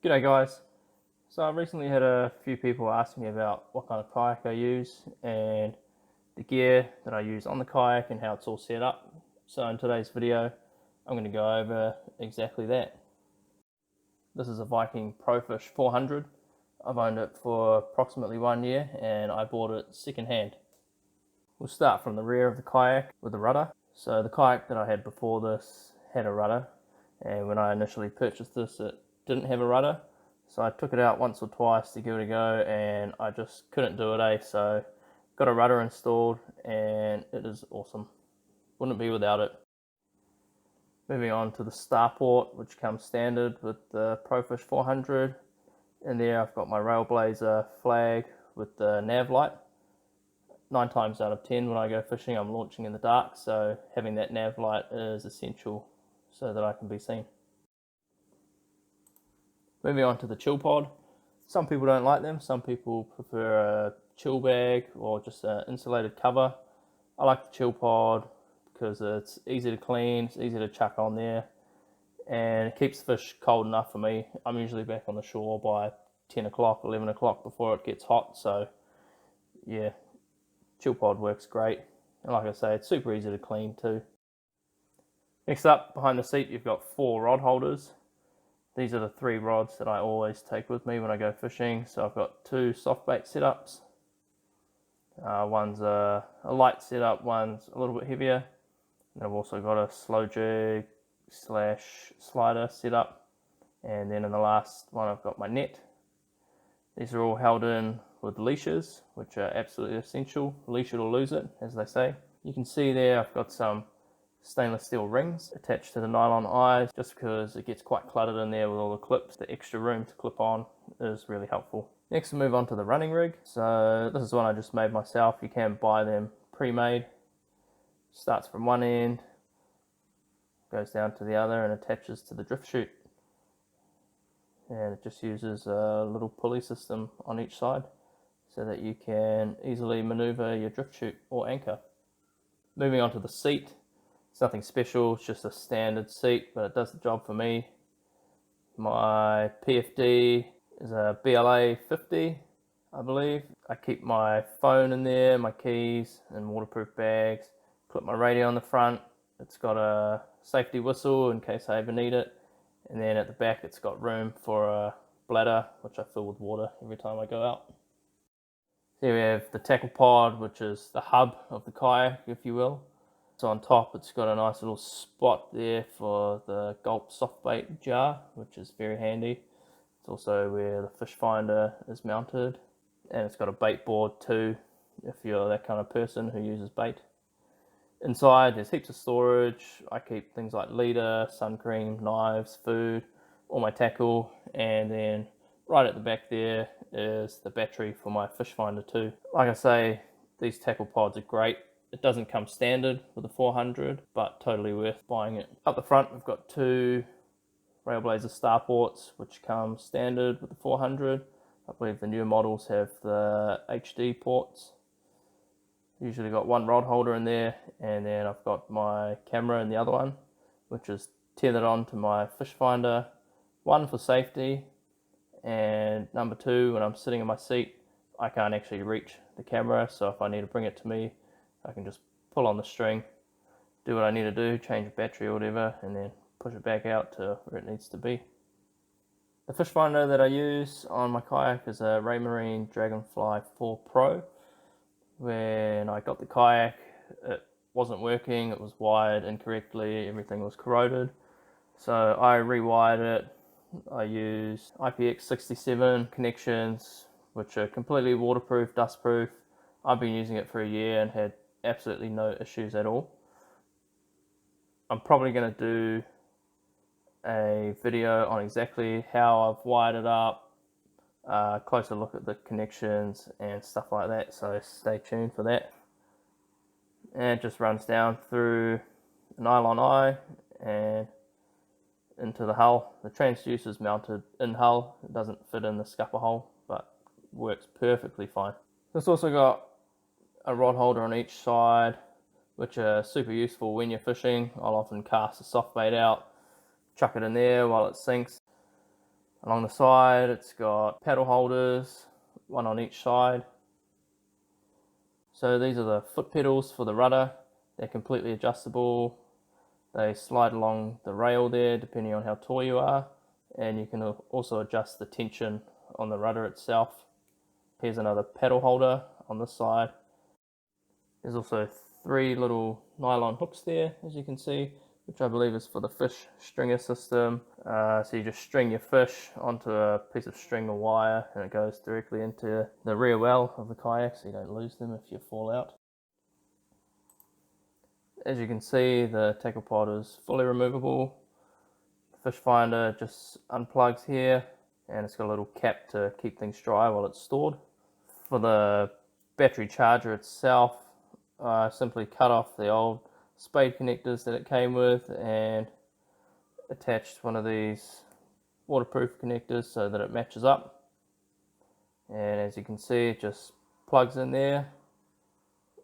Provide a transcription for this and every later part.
G'day guys. So I recently had a few people ask me about what kind of kayak I use and the gear that I use on the kayak and how it's all set up. So in today's video, I'm going to go over exactly that. This is a Viking Pro Fish 400. I've owned it for approximately 1 year and I bought it second hand. We'll start from the rear of the kayak with the rudder. So the kayak that I had before this had a rudder, and when I initially purchased this it didn't have a rudder. So I took it out once or twice to give it a go and I just couldn't do it, so got a rudder installed and it is awesome. Wouldn't be without it. Moving on to the starport, which comes standard with the Pro Fish 400. In there I've got my Railblazer flag with the nav light. 9 times out of 10 when I go fishing I'm launching in the dark, so having that nav light is essential so that I can be seen. Moving on to the chill pod. Some people don't like them, some people prefer a chill bag or just an insulated cover. I like the chill pod because it's easy to clean, it's easy to chuck on there, and it keeps the fish cold enough for me. I'm usually back on the shore by 10 o'clock, 11 o'clock before it gets hot, so yeah, chill pod works great. And like I say, it's super easy to clean too. Next up, behind the seat, you've got 4 rod holders. These are the 3 rods that I always take with me when I go fishing. So I've got 2 soft bait setups. One's a light setup, one's a little bit heavier. And I've also got a slow jig / slider setup. And then in the last one I've got my net. These are all held in with leashes, which are absolutely essential. Leash it or lose it, as they say. You can see there I've got some stainless steel rings attached to the nylon eyes, just because it gets quite cluttered in there with all the clips. The extra room to clip on is really helpful. Next we'll move on to the running rig. So this is one I just made myself. You can buy them pre-made. Starts from one end, goes down to the other and attaches to the drift chute. And it just uses a little pulley system on each side so that you can easily maneuver your drift chute or anchor. Moving on to the seat. It's nothing special, it's just a standard seat, but it does the job for me. My PFD is a BLA 50, I believe. I keep my phone in there, my keys, and waterproof bags. Clip my radio on the front. It's got a safety whistle in case I ever need it. And then at the back it's got room for a bladder, which I fill with water every time I go out. Here we have the tackle pod, which is the hub of the kayak, if you will. So on top it's got a nice little spot there for the gulp soft bait jar, which is very handy. It's also where the fish finder is mounted, and it's got a bait board too if you're that kind of person who uses bait. Inside there's heaps of storage. I keep things like leader, sun cream, knives, food, all my tackle, and then right at the back there is the battery for my fish finder too. Like I say, these tackle pods are great. It doesn't come standard with the 400, but totally worth buying it. Up the front, we've got 2 Railblazer starports, which come standard with the 400. I believe the newer models have the HD ports. Usually got 1 rod holder in there, and then I've got my camera in the other one, which is tethered on to my fish finder. 1 for safety, and number 2, when I'm sitting in my seat, I can't actually reach the camera, so if I need to bring it to me, I can just pull on the string, do what I need to do, change the battery or whatever, and then push it back out to where it needs to be. The fish finder that I use on my kayak is a Raymarine Dragonfly 4 Pro. When I got the kayak, it wasn't working, it was wired incorrectly, everything was corroded. So I rewired it. I use IPX67 connections, which are completely waterproof, dustproof. I've been using it for a year and had absolutely no issues at all. I'm probably going to do a video on exactly how I've wired it up, closer look at the connections and stuff like that, so stay tuned for that. And it just runs down through the nylon eye and into the hull. The transducer is mounted in hull, it doesn't fit in the scupper hole, but works perfectly fine. It's also got a rod holder on each side, which are super useful when you're fishing. I'll often cast a soft bait out, chuck it in there while it sinks. Along the side, it's got paddle holders, one on each side. So these are the foot pedals for the rudder. They're completely adjustable. They slide along the rail there depending on how tall you are, and you can also adjust the tension on the rudder itself. Here's another paddle holder on this side. There's also 3 little nylon hooks there, as you can see, which I believe is for the fish stringer system. So you just string your fish onto a piece of string or wire, and it goes directly into the rear well of the kayak, so you don't lose them if you fall out. As you can see, the tackle pod is fully removable. The fish finder just unplugs here, and it's got a little cap to keep things dry while it's stored. For the battery charger itself, I simply cut off the old spade connectors that it came with and attached one of these waterproof connectors so that it matches up. And as you can see, it just plugs in there.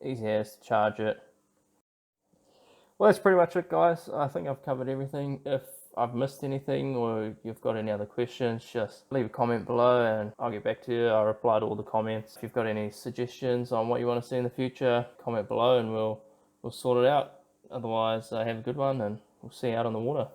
Easy as to charge it. Well, that's pretty much it, guys. I think I've covered everything. If I've missed anything or you've got any other questions, just leave a comment below and I'll get back to you. I'll reply to all the comments. If you've got any suggestions on what you want to see in the future, comment below and we'll sort it out. Otherwise, have a good one and we'll see you out on the water.